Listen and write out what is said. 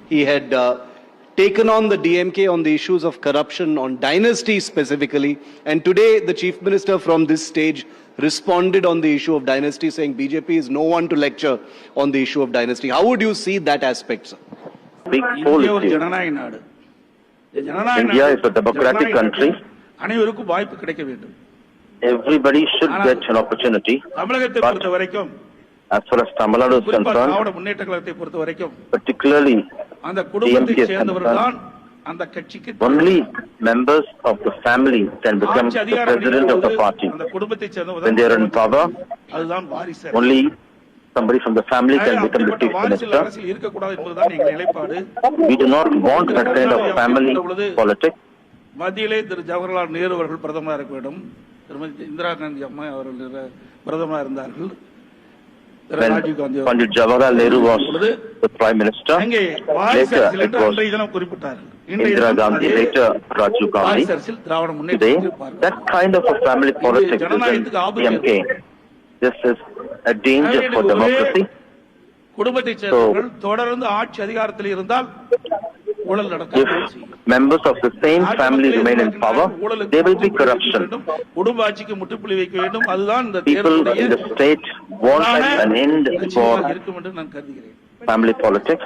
he had taken on the DMK on the issues of corruption, on dynasty specifically. And today, the Chief Minister from this stage responded on the issue of dynasty, saying BJP is no one to lecture on the issue of dynasty. How would you see that aspect, sir? Big policy. India is a democratic country. Everybody should get an opportunity. But as far as Tamil Nadu is concerned, particularly DMK is concerned, only members of the family can become the president of the party. When they are in power, only somebody from the family can become the chief minister. We do not want that kind of family politics. மத்தியிலே திரு ஜவஹர்லால் நேரு அவர்கள் பிரதமராக இருக்க வேண்டும். திருமதி இந்திரா காந்தி அம்மா அவர்கள் பிரதமராக இருந்தார்கள். Pandit Jawaharlal Nehru was the prime minister. Later it was Indira Gandhi, later Rajiv Gandhi. Today, that kind of a family politics is in DMK. This is a danger for democracy. If members of the same family remain in power, there will be corruption. People in the state want an end for family politics.